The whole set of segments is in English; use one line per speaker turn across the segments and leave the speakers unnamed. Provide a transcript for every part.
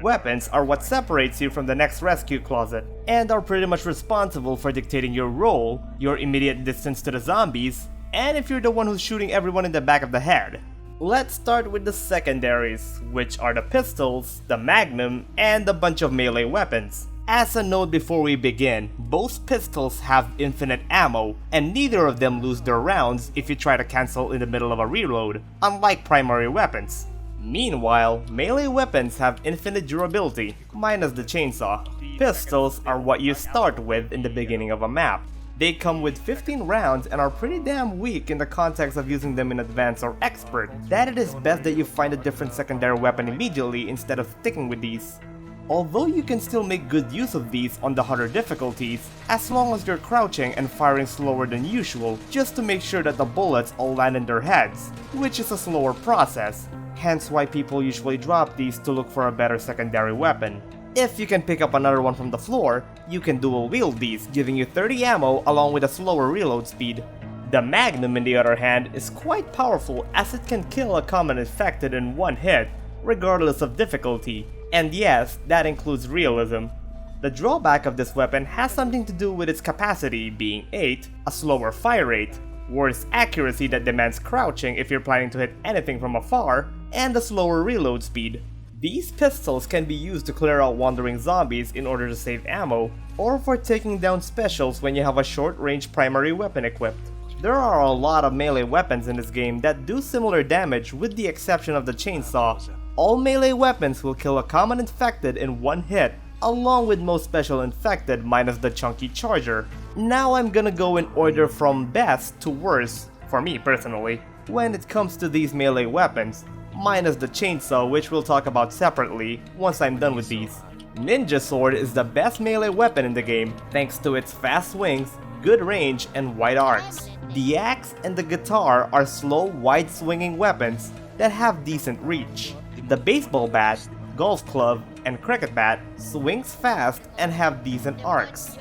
Weapons are what separates you from the next rescue closet, and are pretty much responsible for dictating your role, your immediate distance to the zombies, and if you're the one who's shooting everyone in the back of the head. Let's start with the secondaries, which are the pistols, the magnum, and a bunch of melee weapons. As a note before we begin, both pistols have infinite ammo, and neither of them lose their rounds if you try to cancel in the middle of a reload, unlike primary weapons. Meanwhile, melee weapons have infinite durability, minus the chainsaw. Pistols are what you start with in the beginning of a map. They come with 15 rounds and are pretty damn weak in the context of using them in advanced or expert, that it is best that you find a different secondary weapon immediately instead of sticking with these. Although you can still make good use of these on the harder difficulties, as long as you're crouching and firing slower than usual, just to make sure that the bullets all land in their heads, which is a slower process, hence why people usually drop these to look for a better secondary weapon. If you can pick up another one from the floor, you can dual wield these, giving you 30 ammo along with a slower reload speed. The Magnum, on the other hand, is quite powerful as it can kill a common infected in one hit, regardless of difficulty. And yes, that includes realism. The drawback of this weapon has something to do with its capacity being 8, a slower fire rate, worse accuracy that demands crouching if you're planning to hit anything from afar, and a slower reload speed. These pistols can be used to clear out wandering zombies in order to save ammo, or for taking down specials when you have a short-range primary weapon equipped. There are a lot of melee weapons in this game that do similar damage with the exception of the chainsaw. All melee weapons will kill a common infected in one hit, along with most special infected minus the chunky charger. Now I'm gonna go in order from best to worst, for me personally, when it comes to these melee weapons, minus the chainsaw, which we'll talk about separately once I'm done with these. Ninja Sword is the best melee weapon in the game thanks to its fast swings, good range, and wide arcs. The axe and the guitar are slow, wide swinging weapons that have decent reach. The baseball bat, golf club, and cricket bat swings fast and have decent arcs.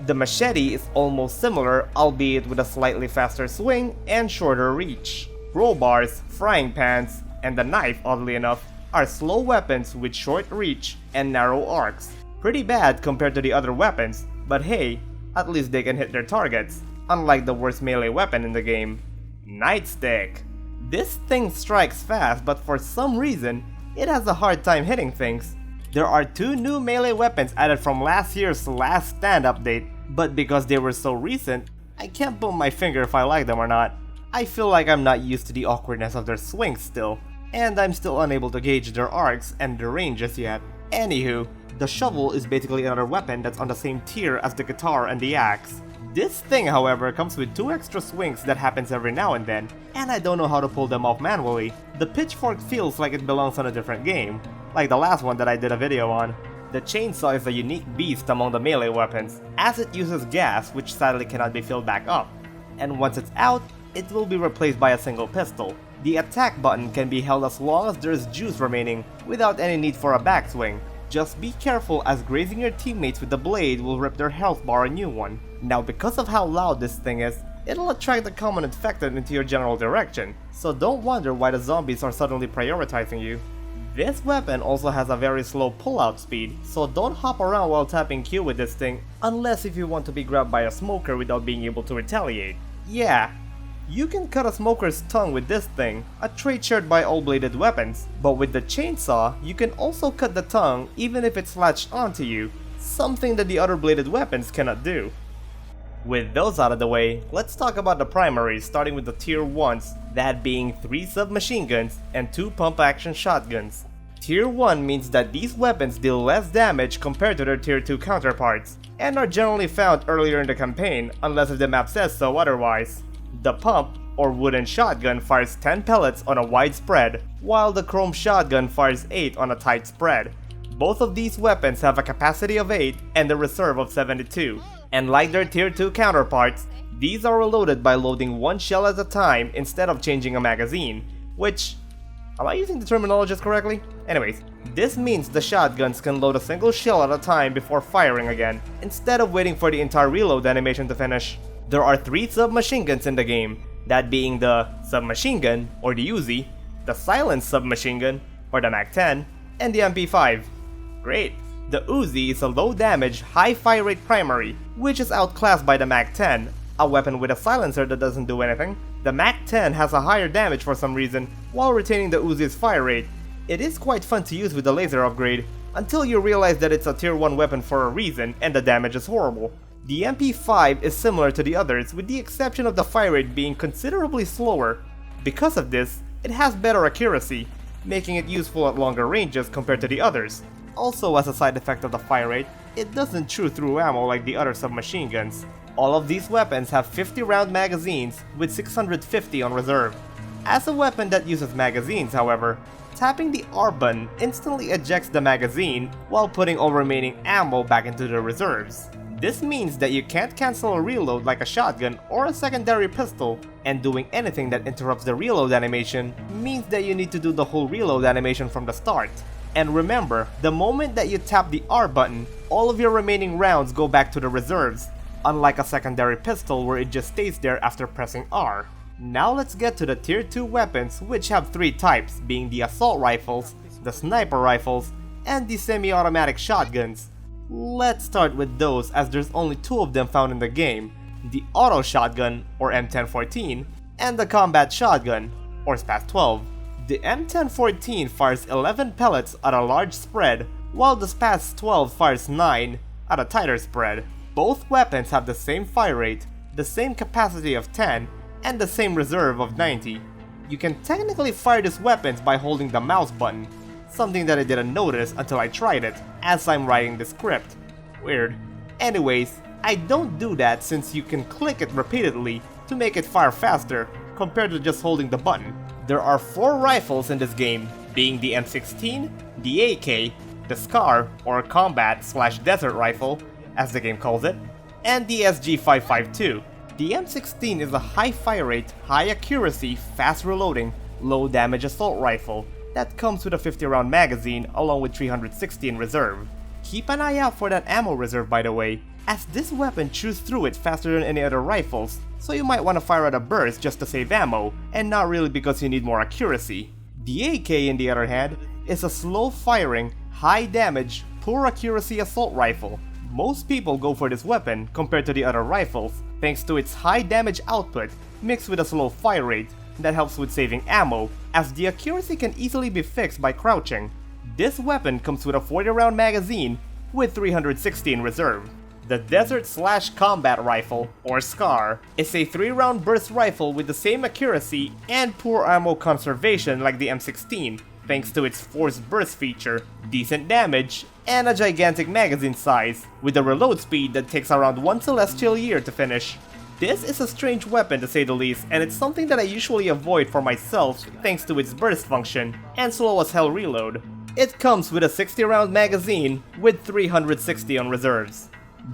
The machete is almost similar, albeit with a slightly faster swing and shorter reach. Crowbars, frying pans, and the knife, oddly enough, are slow weapons with short reach and narrow arcs. Pretty bad compared to the other weapons, but hey, at least they can hit their targets, unlike the worst melee weapon in the game, Nightstick. This thing strikes fast, but for some reason, it has a hard time hitting things. There are 2 new melee weapons added from last year's Last Stand update, but because they were so recent, I can't put my finger if I like them or not. I feel like I'm not used to the awkwardness of their swings still, and I'm still unable to gauge their arcs and their ranges yet. Anywho, the shovel is basically another weapon that's on the same tier as the guitar and the axe. This thing, however, comes with 2 extra swings that happens every now and then, and I don't know how to pull them off manually. The pitchfork feels like it belongs on a different game, like the last one that I did a video on. The chainsaw is a unique beast among the melee weapons, as it uses gas which sadly cannot be filled back up, and once it's out, it will be replaced by a single pistol. The attack button can be held as long as there is juice remaining, without any need for a backswing. Just be careful as grazing your teammates with the blade will rip their health bar a new one. Now because of how loud this thing is, it'll attract the common infected into your general direction, so don't wonder why the zombies are suddenly prioritizing you. This weapon also has a very slow pullout speed, so don't hop around while tapping Q with this thing, unless if you want to be grabbed by a smoker without being able to retaliate. Yeah, you can cut a smoker's tongue with this thing, a trait shared by all bladed weapons, but with the chainsaw, you can also cut the tongue even if it's latched onto you, something that the other bladed weapons cannot do. With those out of the way, let's talk about the primaries, starting with the tier 1s, that being 3 submachine guns and 2 pump-action shotguns. Tier 1 means that these weapons deal less damage compared to their tier 2 counterparts, and are generally found earlier in the campaign, unless if the map says so otherwise. The pump, or wooden shotgun, fires 10 pellets on a wide spread, while the chrome shotgun fires 8 on a tight spread. Both of these weapons have a capacity of 8 and a reserve of 72. And like their tier 2 counterparts, these are reloaded by loading 1 shell at a time instead of changing a magazine, which... am I using the terminologies correctly? Anyways, this means the shotguns can load a single shell at a time before firing again, instead of waiting for the entire reload animation to finish. There are 3 submachine guns in the game, that being the submachine gun, or the Uzi, the silenced submachine gun, or the Mag-10, And the MP5. Great. The Uzi is a low damage, high fire rate primary, which is outclassed by the Mag-10, a weapon with a silencer that doesn't do anything. The Mag-10 has a higher damage for some reason, while retaining the Uzi's fire rate. It is quite fun to use with the laser upgrade, until you realize that it's a tier 1 weapon for a reason and the damage is horrible. The MP5 is similar to the others, with the exception of the fire rate being considerably slower. Because of this, it has better accuracy, making it useful at longer ranges compared to the others. Also, as a side effect of the fire rate, it doesn't chew through ammo like the other submachine guns. All of these weapons have 50 round magazines with 650 on reserve. As a weapon that uses magazines, however, tapping the R button instantly ejects the magazine while putting all remaining ammo back into the reserves. This means that you can't cancel a reload like a shotgun or a secondary pistol, and doing anything that interrupts the reload animation means that you need to do the whole reload animation from the start. And remember, the moment that you tap the R button, all of your remaining rounds go back to the reserves, unlike a secondary pistol where it just stays there after pressing R. Now let's get to the tier 2 weapons, which have 3 types, being the assault rifles, the sniper rifles, and the semi-automatic shotguns. Let's start with those, as there's only 2 of them found in the game, the auto shotgun, or M1014, and the combat shotgun, or SPAS-12. The M1014 fires 11 pellets at a large spread, while the SPAS-12 fires 9 at a tighter spread. Both weapons have the same fire rate, the same capacity of 10, and the same reserve of 90. You can technically fire these weapons by holding the mouse button, something that I didn't notice until I tried it, as I'm writing the script. Weird. Anyways, I don't do that since you can click it repeatedly to make it fire faster, compared to just holding the button. There are 4 rifles in this game, being the M16, the AK, the SCAR, or Combat/Desert Rifle, as the game calls it, and the SG-552. The M16 is a high fire rate, high accuracy, fast reloading, low damage assault rifle that comes with a 50 round magazine along with 360 in reserve. Keep an eye out for that ammo reserve, by the way, as this weapon chews through it faster than any other rifles, so you might want to fire at a burst just to save ammo, and not really because you need more accuracy. The AK, in the other hand, is a slow firing, high damage, poor accuracy assault rifle. Most people go for this weapon compared to the other rifles, thanks to its high damage output mixed with a slow fire rate that helps with saving ammo, as the accuracy can easily be fixed by crouching. This weapon comes with a 40 round magazine with 360 in reserve. The Desert/Combat Rifle, or SCAR, is a 3 round burst rifle with the same accuracy and poor ammo conservation like the M16, thanks to its forced burst feature, decent damage, and a gigantic magazine size, with a reload speed that takes around 1 celestial year to finish. This is a strange weapon to say the least, and it's something that I usually avoid for myself thanks to its burst function and slow as hell reload. It comes with a 60 round magazine with 360 on reserves.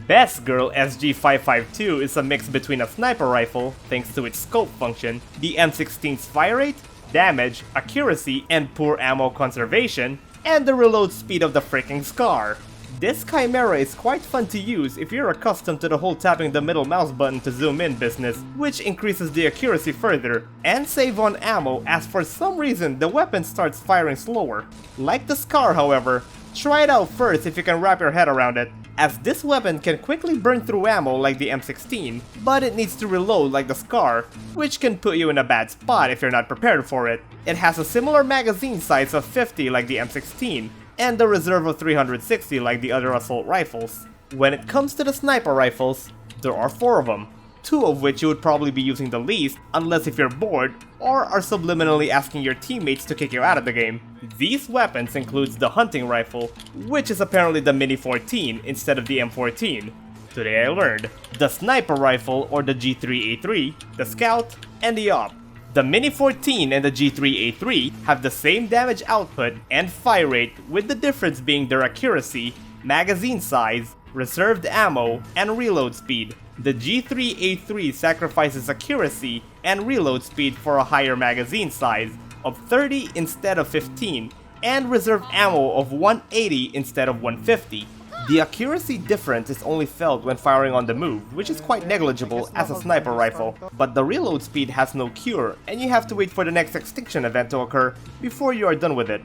Best Girl SG-552 is a mix between a sniper rifle, thanks to its scope function, the M16's fire rate, damage, accuracy, and poor ammo conservation, and the reload speed of the freaking SCAR. This Chimera is quite fun to use if you're accustomed to the whole tapping the middle mouse button to zoom in business, which increases the accuracy further, and save on ammo as for some reason the weapon starts firing slower. Like the SCAR, however, try it out first if you can wrap your head around it, as this weapon can quickly burn through ammo like the M16, but it needs to reload like the SCAR, which can put you in a bad spot if you're not prepared for it. It has a similar magazine size of 50 like the M16, and a reserve of 360 like the other assault rifles. When it comes to the sniper rifles, there are 4 of them, 2 of which you would probably be using the least unless if you're bored or are subliminally asking your teammates to kick you out of the game. These weapons includes the hunting rifle, which is apparently the Mini 14 instead of the M14. Today I learned. The sniper rifle, or the G3A3, the scout, and the op. The Mini 14 and the G3A3 have the same damage output and fire rate, with the difference being their accuracy, magazine size, reserved ammo, and reload speed. The G3A3 sacrifices accuracy and reload speed for a higher magazine size of 30 instead of 15, and reserve ammo of 180 instead of 150. The accuracy difference is only felt when firing on the move, which is quite negligible as a sniper rifle, but the reload speed has no cure, and you have to wait for the next extinction event to occur before you are done with it.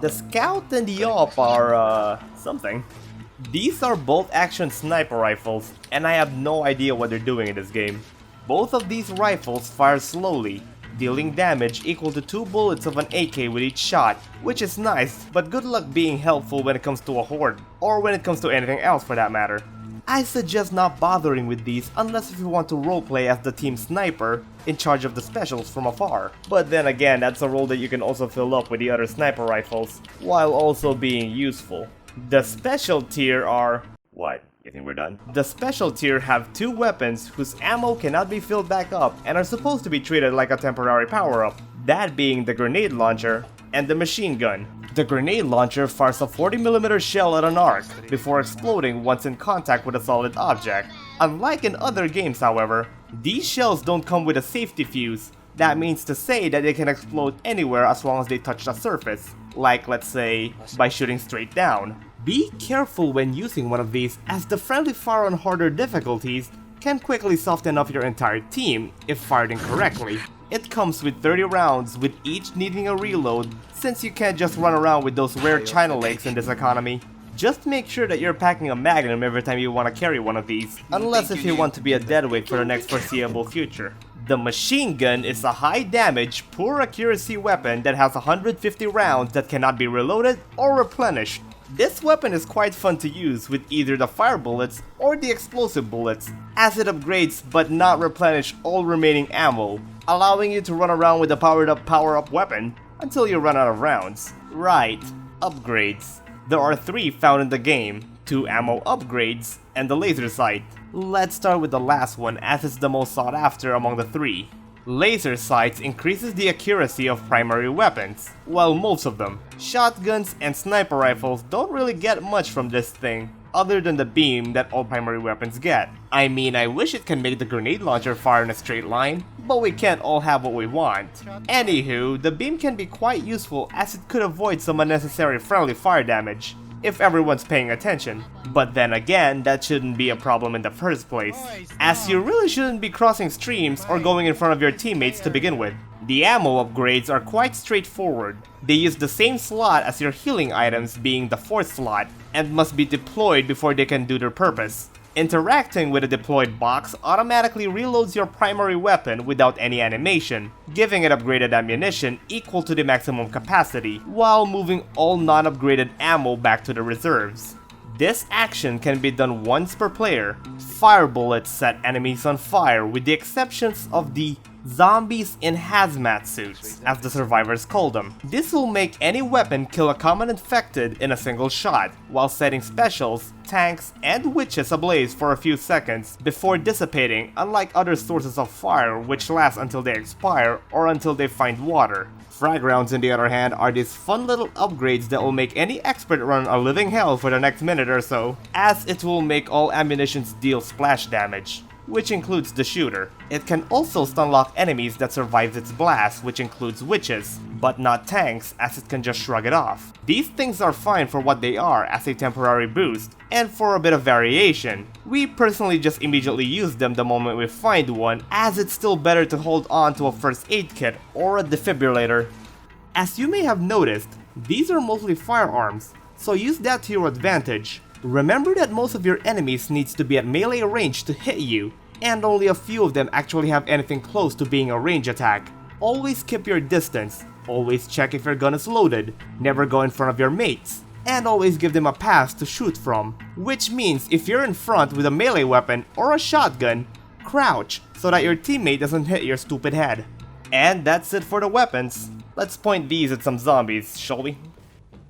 The Scout and the AWP are, something. These are bolt-action sniper rifles, and I have no idea what they're doing in this game. Both of these rifles fire slowly, dealing damage equal to 2 bullets of an AK with each shot, which is nice, but good luck being helpful when it comes to a horde, or when it comes to anything else for that matter. I suggest not bothering with these unless if you want to roleplay as the team sniper in charge of the specials from afar. But then again, that's a role that you can also fill up with the other sniper rifles, while also being useful. The special tier are... what? You think we're done? The special tier have 2 weapons whose ammo cannot be filled back up and are supposed to be treated like a temporary power-up, that being the grenade launcher and the machine gun. The grenade launcher fires a 40mm shell at an arc before exploding once in contact with a solid object. Unlike in other games, however, these shells don't come with a safety fuse. That means to say that they can explode anywhere as long as they touch the surface, like let's say by shooting straight down. Be careful when using one of these, as the friendly fire on harder difficulties can quickly soften up your entire team if fired incorrectly. It comes with 30 rounds, with each needing a reload, since you can't just run around with those rare China legs in this economy. Just make sure that you're packing a magnum every time you want to carry one of these, unless if you want to be a deadweight for the next foreseeable future. The machine gun is a high damage, poor accuracy weapon that has 150 rounds that cannot be reloaded or replenished. This weapon is quite fun to use with either the fire bullets or the explosive bullets, as it upgrades but not replenish all remaining ammo, allowing you to run around with a powered up power-up weapon until you run out of rounds. Right, upgrades. There are 3 found in the game, 2 ammo upgrades, and the laser sight. Let's start with the last one, as it's the most sought after among the 3. Laser sights increases the accuracy of primary weapons. Well, most of them. Shotguns and sniper rifles don't really get much from this thing, other than the beam that all primary weapons get. I mean, I wish it can make the grenade launcher fire in a straight line, but we can't all have what we want. Anywho, the beam can be quite useful as it could avoid some unnecessary friendly fire damage, if everyone's paying attention. But then again, that shouldn't be a problem in the first place, as you really shouldn't be crossing streams or going in front of your teammates to begin with. The ammo upgrades are quite straightforward. They use the same slot as your healing items, being the 4th slot, and must be deployed before they can do their purpose. Interacting with a deployed box automatically reloads your primary weapon without any animation, giving it upgraded ammunition equal to the maximum capacity, while moving all non-upgraded ammo back to the reserves. This action can be done once per player. Fire bullets set enemies on fire, with the exceptions of the zombies in hazmat suits, as the survivors call them. This will make any weapon kill a common infected in a single shot, while setting specials, tanks, and witches ablaze for a few seconds before dissipating, unlike other sources of fire which last until they expire or until they find water. Frag rounds, on the other hand, are these fun little upgrades that will make any expert run a living hell for the next minute or so, as it will make all ammunitions deal splash damage, which includes the shooter. It can also stunlock enemies that survives its blast, which includes witches, but not tanks, as it can just shrug it off. These things are fine for what they are, as a temporary boost, and for a bit of variation. We personally just immediately use them the moment we find one, as it's still better to hold on to a first aid kit or a defibrillator. As you may have noticed, these are mostly firearms, so use that to your advantage. Remember that most of your enemies needs to be at melee range to hit you, and only a few of them actually have anything close to being a range attack. Always keep your distance, always check if your gun is loaded, never go in front of your mates, and always give them a pass to shoot from. Which means if you're in front with a melee weapon or a shotgun, crouch so that your teammate doesn't hit your stupid head. And that's it for the weapons. Let's point these at some zombies, shall we?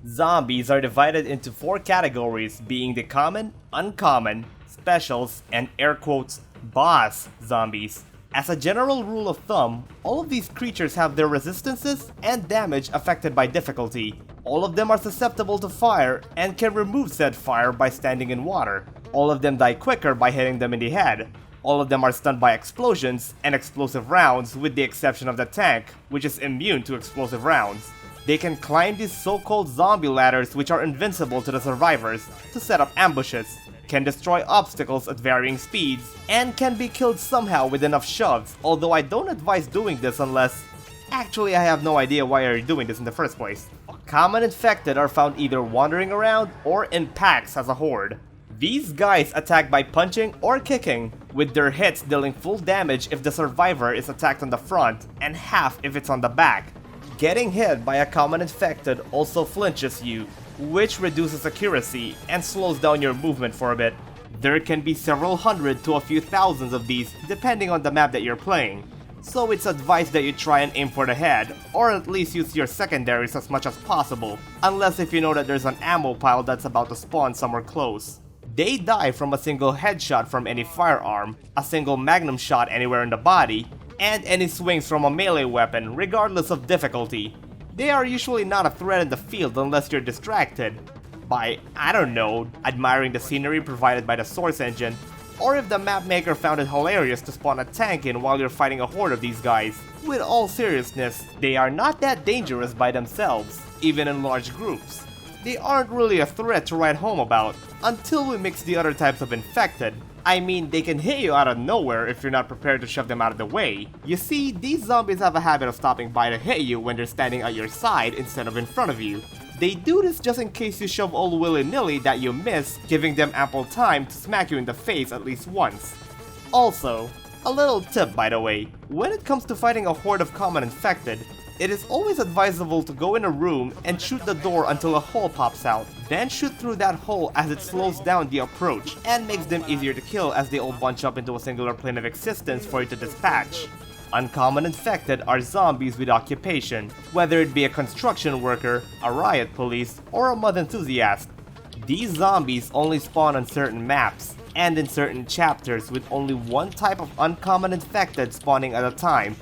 Zombies are divided into 4 categories, being the common, uncommon, specials, and air quotes, boss zombies. As a general rule of thumb, all of these creatures have their resistances and damage affected by difficulty. All of them are susceptible to fire and can remove said fire by standing in water. All of them die quicker by hitting them in the head. All of them are stunned by explosions and explosive rounds, with the exception of the tank, which is immune to explosive rounds. They can climb these so-called zombie ladders, which are invincible to the survivors, to set up ambushes, can destroy obstacles at varying speeds, and can be killed somehow with enough shoves, although I don't advise doing this unless... Actually, I have no idea why you're doing this in the first place. Common infected are found either wandering around or in packs as a horde. These guys attack by punching or kicking, with their hits dealing full damage if the survivor is attacked on the front and half if it's on the back. Getting hit by a common infected also flinches you, which reduces accuracy and slows down your movement for a bit. There can be several hundred to a few thousands of these depending on the map that you're playing, so it's advised that you try and aim for the head, or at least use your secondaries as much as possible, unless if you know that there's an ammo pile that's about to spawn somewhere close. They die from a single headshot from any firearm, a single magnum shot anywhere in the body, and any swings from a melee weapon regardless of difficulty. They are usually not a threat in the field unless you're distracted by, I don't know, admiring the scenery provided by the source engine, or if the map maker found it hilarious to spawn a tank in while you're fighting a horde of these guys. With all seriousness, they are not that dangerous by themselves, even in large groups. They aren't really a threat to write home about, until we mix the other types of infected. I mean, they can hit you out of nowhere if you're not prepared to shove them out of the way. You see, these zombies have a habit of stopping by to hit you when they're standing at your side instead of in front of you. They do this just in case you shove all willy-nilly that you miss, giving them ample time to smack you in the face at least once. Also, a little tip by the way, when it comes to fighting a horde of common infected, it is always advisable to go in a room and shoot the door until a hole pops out, then shoot through that hole as it slows down the approach and makes them easier to kill as they all bunch up into a singular plane of existence for you to dispatch. Uncommon infected are zombies with occupation, whether it be a construction worker, a riot police, or a mud enthusiast. These zombies only spawn on certain maps, and in certain chapters with only one type of uncommon infected spawning at a time.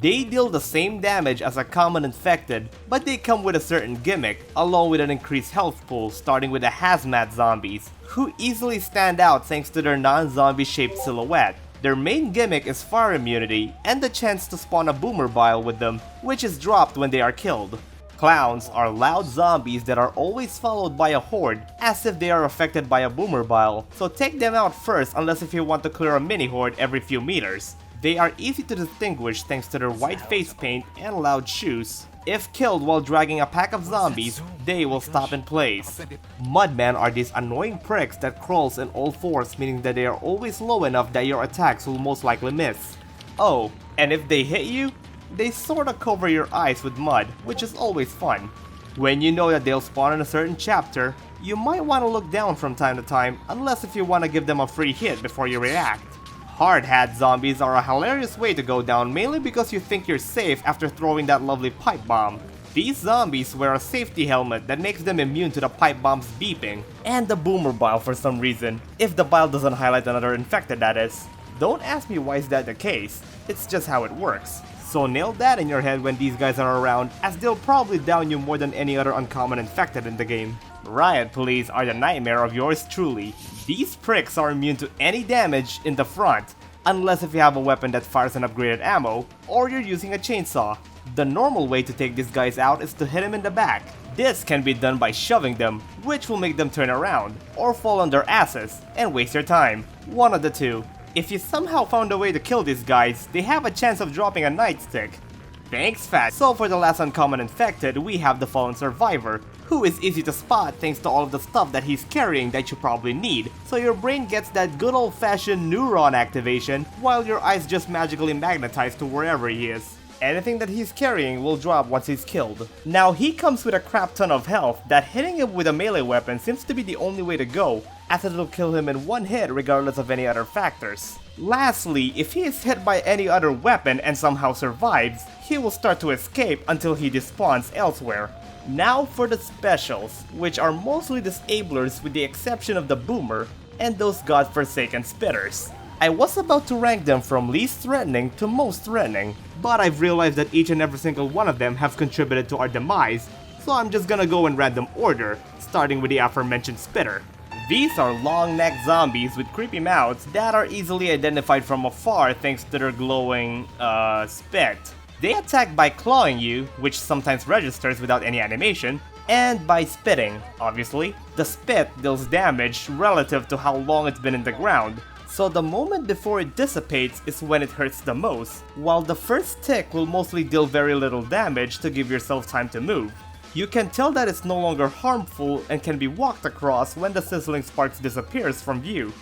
They deal the same damage as a common infected, but they come with a certain gimmick, along with an increased health pool, starting with the hazmat zombies, who easily stand out thanks to their non-zombie shaped silhouette. Their main gimmick is fire immunity, and the chance to spawn a boomer bile with them, which is dropped when they are killed. Clowns are loud zombies that are always followed by a horde, as if they are affected by a boomer bile, so take them out first unless if you want to clear a mini horde every few meters. They are easy to distinguish thanks to their white face paint and loud shoes. If killed while dragging a pack of zombies, they will stop in place. Mudmen are these annoying pricks that crawls in all fours, meaning that they are always low enough that your attacks will most likely miss. Oh, and if they hit you, they sorta cover your eyes with mud, which is always fun. When you know that they'll spawn in a certain chapter, you might want to look down from time to time, unless if you want to give them a free hit before you react. Hard hat zombies are a hilarious way to go down, mainly because you think you're safe after throwing that lovely pipe bomb. These zombies wear a safety helmet that makes them immune to the pipe bomb's beeping, and the boomer bile for some reason, if the bile doesn't highlight another infected that is. Don't ask me why is that the case, it's just how it works. So nail that in your head when these guys are around, as they'll probably down you more than any other uncommon infected in the game. Riot police are the nightmare of yours truly. These pricks are immune to any damage in the front, unless if you have a weapon that fires an upgraded ammo, or you're using a chainsaw. The normal way to take these guys out is to hit them in the back. This can be done by shoving them, which will make them turn around, or fall on their asses, and waste your time. One of the two. If you somehow found a way to kill these guys, they have a chance of dropping a nightstick. Thanks, Fat. So for the last uncommon infected, we have the fallen survivor, who is easy to spot thanks to all of the stuff that he's carrying that you probably need, so your brain gets that good old-fashioned neuron activation, while your eyes just magically magnetize to wherever he is. Anything that he's carrying will drop once he's killed. Now he comes with a crap ton of health that hitting him with a melee weapon seems to be the only way to go, as it'll kill him in one hit regardless of any other factors. Lastly, if he is hit by any other weapon and somehow survives, he will start to escape until he despawns elsewhere. Now for the specials, which are mostly disablers with the exception of the boomer and those godforsaken spitters. I was about to rank them from least threatening to most threatening, but I've realized that each and every single one of them have contributed to our demise, so I'm just gonna go in random order, starting with the aforementioned spitter. These are long-necked zombies with creepy mouths that are easily identified from afar thanks to their glowing, spit. They attack by clawing you, which sometimes registers without any animation, and by spitting, obviously. The spit deals damage relative to how long it's been in the ground, so the moment before it dissipates is when it hurts the most, while the first tick will mostly deal very little damage to give yourself time to move. You can tell that it's no longer harmful and can be walked across when the sizzling sparks disappears from view.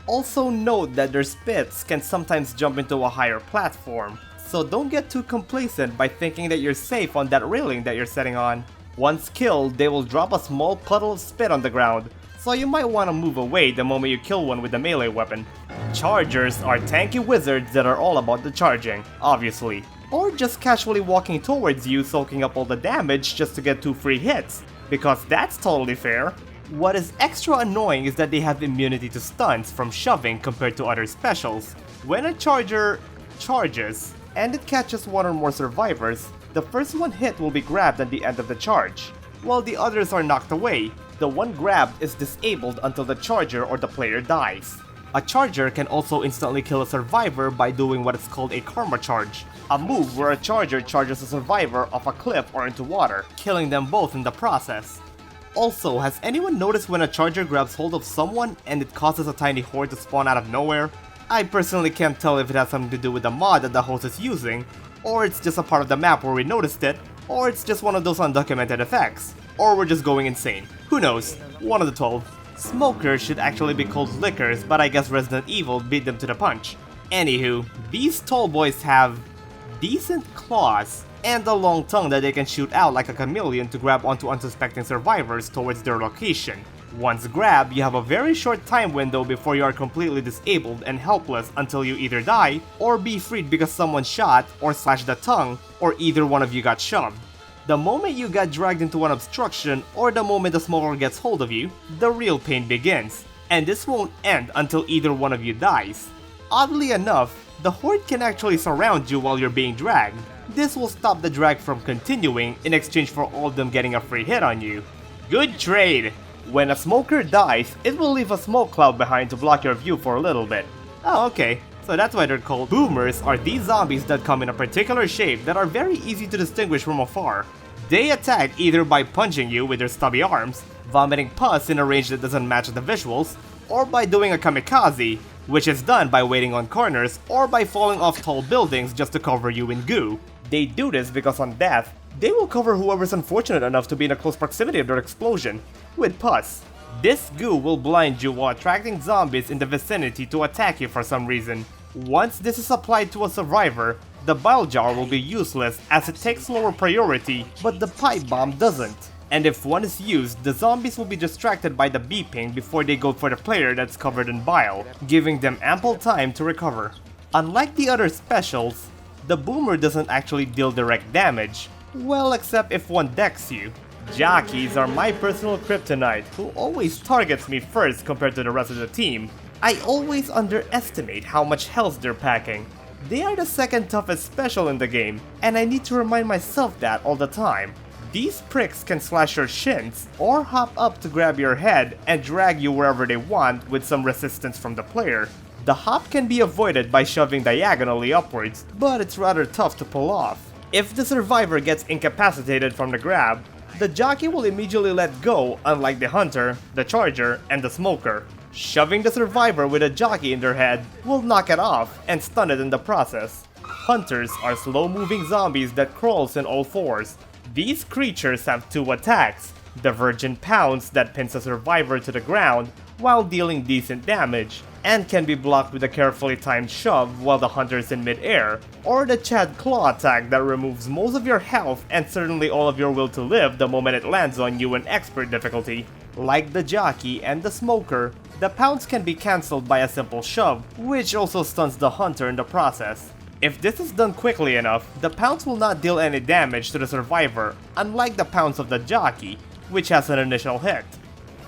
Also note that their spits can sometimes jump into a higher platform, so don't get too complacent by thinking that you're safe on that railing that you're sitting on. Once killed, they will drop a small puddle of spit on the ground, so you might want to move away the moment you kill one with a melee weapon. Chargers are tanky wizards that are all about the charging, obviously, or just casually walking towards you soaking up all the damage just to get 2 free hits, because that's totally fair. What is extra annoying is that they have immunity to stunts from shoving compared to other specials. When a charger charges, and it catches 1 or more survivors, the first one hit will be grabbed at the end of the charge. While the others are knocked away, the one grabbed is disabled until the charger or the player dies. A charger can also instantly kill a survivor by doing what is called a karma charge, a move where a charger charges a survivor off a cliff or into water, killing them both in the process. Also, has anyone noticed when a charger grabs hold of someone and it causes a tiny horde to spawn out of nowhere? I personally can't tell if it has something to do with the mod that the host is using, or it's just a part of the map where we noticed it, or it's just one of those undocumented effects, or we're just going insane. Who knows? One of the 12. Smokers should actually be called lickers, but I guess Resident Evil beat them to the punch. Anywho, these tall boys have decent claws and a long tongue that they can shoot out like a chameleon to grab onto unsuspecting survivors towards their location. Once grabbed, you have a very short time window before you are completely disabled and helpless until you either die or be freed because someone shot or slashed the tongue, or either one of you got shoved. The moment you get dragged into an obstruction or the moment the smoker gets hold of you, the real pain begins, and this won't end until either one of you dies. Oddly enough, the horde can actually surround you while you're being dragged. This will stop the drag from continuing in exchange for all of them getting a free hit on you. Good trade! When a smoker dies, it will leave a smoke cloud behind to block your view for a little bit. Oh, okay. So that's why they're called. Boomers are these zombies that come in a particular shape that are very easy to distinguish from afar. They attack either by punching you with their stubby arms, vomiting pus in a range that doesn't match the visuals, or by doing a kamikaze, which is done by waiting on corners or by falling off tall buildings just to cover you in goo. They do this because on death, they will cover whoever's unfortunate enough to be in a close proximity of their explosion with pus. This goo will blind you while attracting zombies in the vicinity to attack you for some reason. Once this is applied to a survivor, the bile jar will be useless as it takes lower priority, but the pipe bomb doesn't. And if one is used, the zombies will be distracted by the beeping before they go for the player that's covered in bile, giving them ample time to recover. Unlike the other specials, the boomer doesn't actually deal direct damage. Well, except if one decks you. Jockeys are my personal kryptonite, who always targets me first compared to the rest of the team. I always underestimate how much health they're packing. They are the second toughest special in the game, and I need to remind myself that all the time. These pricks can slash your shins, or hop up to grab your head and drag you wherever they want with some resistance from the player. The hop can be avoided by shoving diagonally upwards, but it's rather tough to pull off. If the survivor gets incapacitated from the grab, the jockey will immediately let go, unlike the hunter, the charger, and the smoker. Shoving the survivor with a jockey in their head will knock it off and stun it in the process. Hunters are slow-moving zombies that crawls in all fours. These creatures have 2 attacks, the Virgin Pounce that pins a survivor to the ground while dealing decent damage, and can be blocked with a carefully timed shove while the hunter is in mid-air, or the Chad Claw attack that removes most of your health and certainly all of your will to live the moment it lands on you in expert difficulty. Like the jockey and the smoker, the pounce can be cancelled by a simple shove, which also stuns the hunter in the process. If this is done quickly enough, the pounce will not deal any damage to the survivor, unlike the pounce of the jockey, which has an initial hit.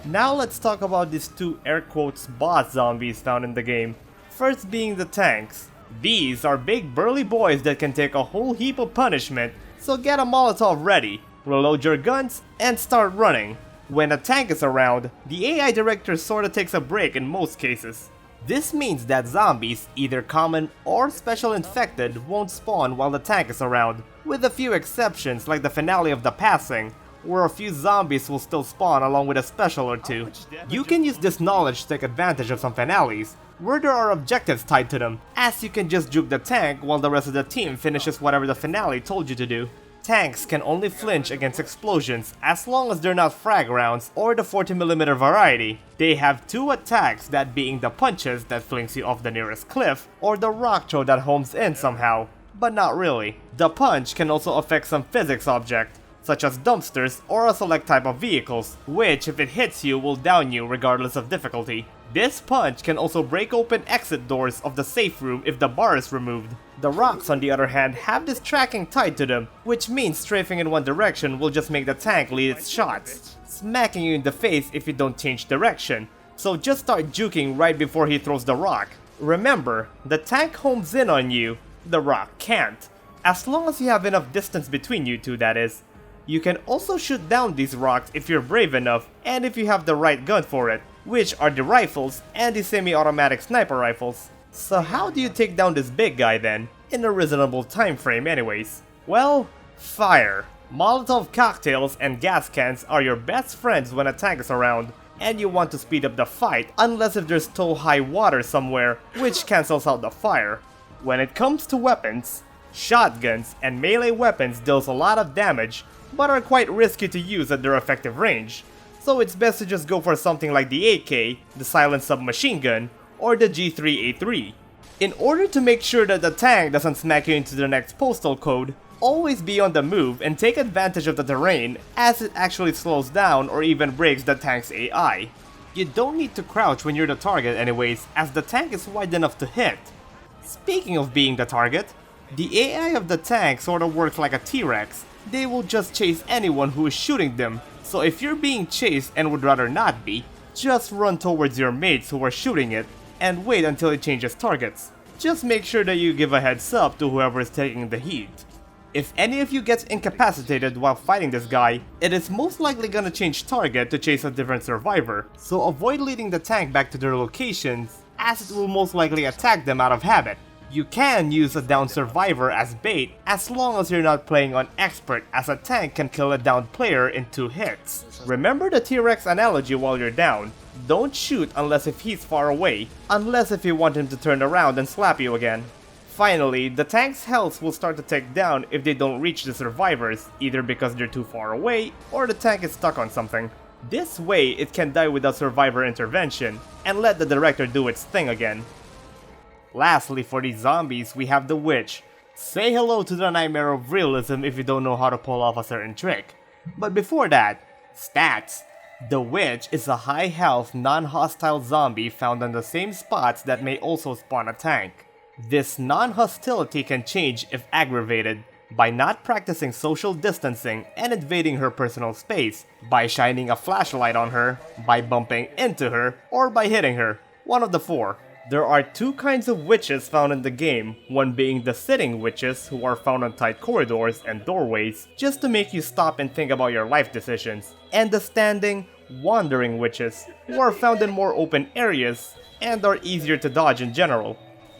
Now let's talk about these 2 air quotes boss zombies found in the game. First being the tanks. These are big burly boys that can take a whole heap of punishment, so get a Molotov ready, reload your guns, and start running. When a tank is around, the AI director sorta takes a break in most cases. This means that zombies, either common or special infected, won't spawn while the tank is around, with a few exceptions like the finale of The Passing, where a few zombies will still spawn along with a special or 2. You can use this knowledge to take advantage of some finales, where there are objectives tied to them, as you can just juke the tank while the rest of the team finishes whatever the finale told you to do. Tanks can only flinch against explosions as long as they're not frag rounds or the 40mm variety. They have two attacks, that being the punches that flings you off the nearest cliff, or the rock throw that homes in somehow. But not really. The punch can also affect some physics object, such as dumpsters or a select type of vehicles, which if it hits you will down you regardless of difficulty. This punch can also break open exit doors of the safe room if the bar is removed. The rocks on the other hand have this tracking tied to them, which means strafing in one direction will just make the tank lead its shots, smacking you in the face if you don't change direction. So just start juking right before he throws the rock. Remember, the tank homes in on you, the rock can't. As long as you have enough distance between you two, that is. You can also shoot down these rocks if you're brave enough and if you have the right gun for it, which are the rifles and the semi-automatic sniper rifles. So how do you take down this big guy then, in a reasonable time frame anyways? Well, fire. Molotov cocktails and gas cans are your best friends when a tank is around, and you want to speed up the fight unless if there's toe-high water somewhere, which cancels out the fire. When it comes to weapons, shotguns and melee weapons deals a lot of damage, but are quite risky to use at their effective range, so it's best to just go for something like the AK, the silent submachine gun, or the G3A3. In order to make sure that the tank doesn't smack you into the next postal code, always be on the move and take advantage of the terrain as it actually slows down or even breaks the tank's AI. You don't need to crouch when you're the target anyways, as the tank is wide enough to hit. Speaking of being the target, the AI of the tank sorta works like a T-Rex. They will just chase anyone who is shooting them, so if you're being chased and would rather not be, just run towards your mates who are shooting it, and wait until it changes targets. Just make sure that you give a heads up to whoever is taking the heat. If any of you gets incapacitated while fighting this guy, it is most likely gonna change target to chase a different survivor, so avoid leading the tank back to their locations, as it will most likely attack them out of habit. You can use a downed survivor as bait as long as you're not playing on expert, as a tank can kill a downed player in 2 hits. Remember the T-Rex analogy while you're down. Don't shoot unless if he's far away, unless if you want him to turn around and slap you again. Finally, the tank's health will start to take down if they don't reach the survivors, either because they're too far away or the tank is stuck on something. This way it can die without survivor intervention and let the director do its thing again. Lastly, for these zombies, we have the Witch. Say hello to the nightmare of realism if you don't know how to pull off a certain trick. But before that, stats. The Witch is a high health, non-hostile zombie found on the same spots that may also spawn a tank. This non-hostility can change if aggravated, by not practicing social distancing and invading her personal space, by shining a flashlight on her, by bumping into her, or by hitting her. One of the 4. There are 2 kinds of witches found in the game, one being the sitting witches, who are found on tight corridors and doorways just to make you stop and think about your life decisions, and the standing, wandering witches, who are found in more open areas and are easier to dodge in general.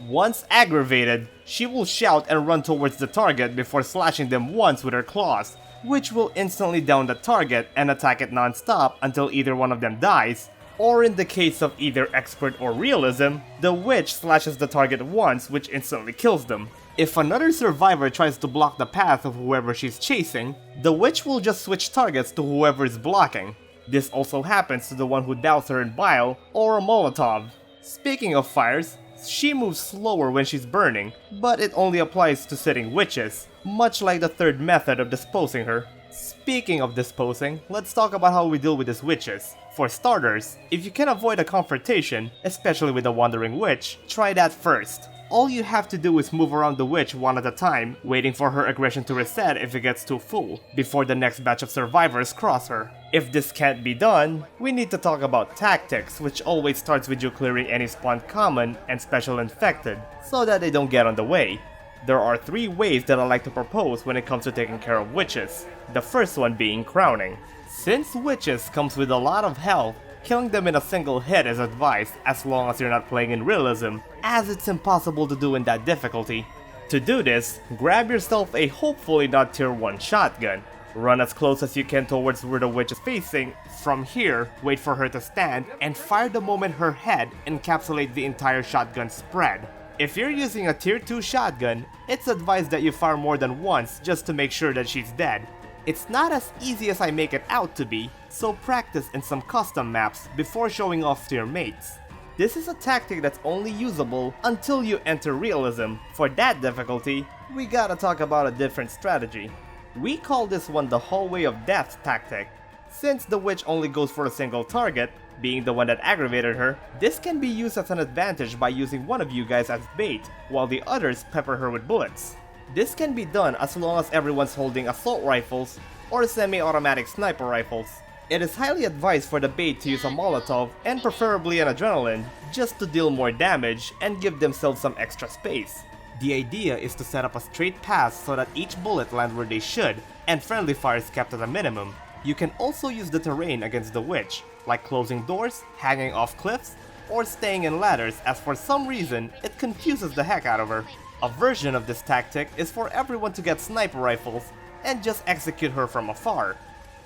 Once aggravated, she will shout and run towards the target before slashing them once with her claws, which will instantly down the target and attack it non-stop until either one of them dies, or in the case of either expert or realism, the witch slashes the target once, which instantly kills them. If another survivor tries to block the path of whoever she's chasing, the witch will just switch targets to whoever is blocking. This also happens to the one who doused her in bile or a Molotov. Speaking of fires, she moves slower when she's burning, but it only applies to sitting witches, much like the third method of disposing her. Speaking of disposing, let's talk about how we deal with these witches. For starters, if you can avoid a confrontation, especially with a wandering witch, try that first. All you have to do is move around the witch one at a time, waiting for her aggression to reset if it gets too full, before the next batch of survivors cross her. If this can't be done, we need to talk about tactics, which always starts with you clearing any spawned common and special infected, so that they don't get on the way. There are 3 ways that I like to propose when it comes to taking care of witches, the first one being crowning. Since witches comes with a lot of health, killing them in a single hit is advised as long as you're not playing in realism, as it's impossible to do in that difficulty. To do this, grab yourself a hopefully not tier 1 shotgun. Run as close as you can towards where the witch is facing. From here, wait for her to stand and fire the moment her head encapsulates the entire shotgun spread. If you're using a tier 2 shotgun, it's advised that you fire more than once just to make sure that she's dead. It's not as easy as I make it out to be, so practice in some custom maps before showing off to your mates. This is a tactic that's only usable until you enter realism. For that difficulty, we gotta talk about a different strategy. We call this one the hallway of death tactic. Since the witch only goes for a single target, being the one that aggravated her, this can be used as an advantage by using one of you guys as bait, while the others pepper her with bullets. This can be done as long as everyone's holding assault rifles or semi-automatic sniper rifles. It is highly advised for the bait to use a Molotov and preferably an adrenaline, just to deal more damage and give themselves some extra space. The idea is to set up a straight path so that each bullet lands where they should, and friendly fire is kept at a minimum. You can also use the terrain against the witch, like closing doors, hanging off cliffs, or staying in ladders, as for some reason, it confuses the heck out of her. A version of this tactic is for everyone to get sniper rifles and just execute her from afar.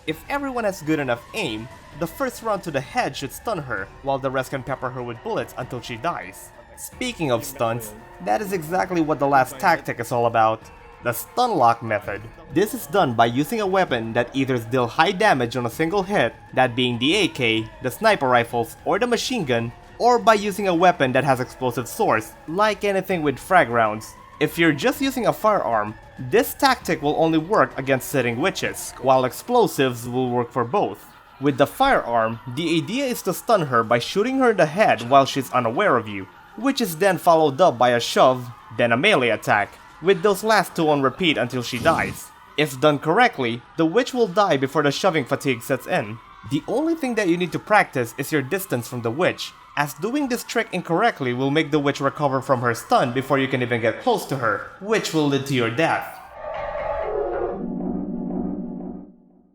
If everyone has good enough aim, the first round to the head should stun her, while the rest can pepper her with bullets until she dies. Speaking of stunts, that is exactly what the last tactic is all about. The stun lock method. This is done by using a weapon that either deals high damage on a single hit, that being the AK, the sniper rifles, or the machine gun, or by using a weapon that has explosive source, like anything with frag rounds. If you're just using a firearm, this tactic will only work against sitting witches, while explosives will work for both. With the firearm, the idea is to stun her by shooting her in the head while she's unaware of you, which is then followed up by a shove, then a melee attack, with those last two on repeat until she dies. If done correctly, the witch will die before the shoving fatigue sets in. The only thing that you need to practice is your distance from the witch, as doing this trick incorrectly will make the witch recover from her stun before you can even get close to her, which will lead to your death.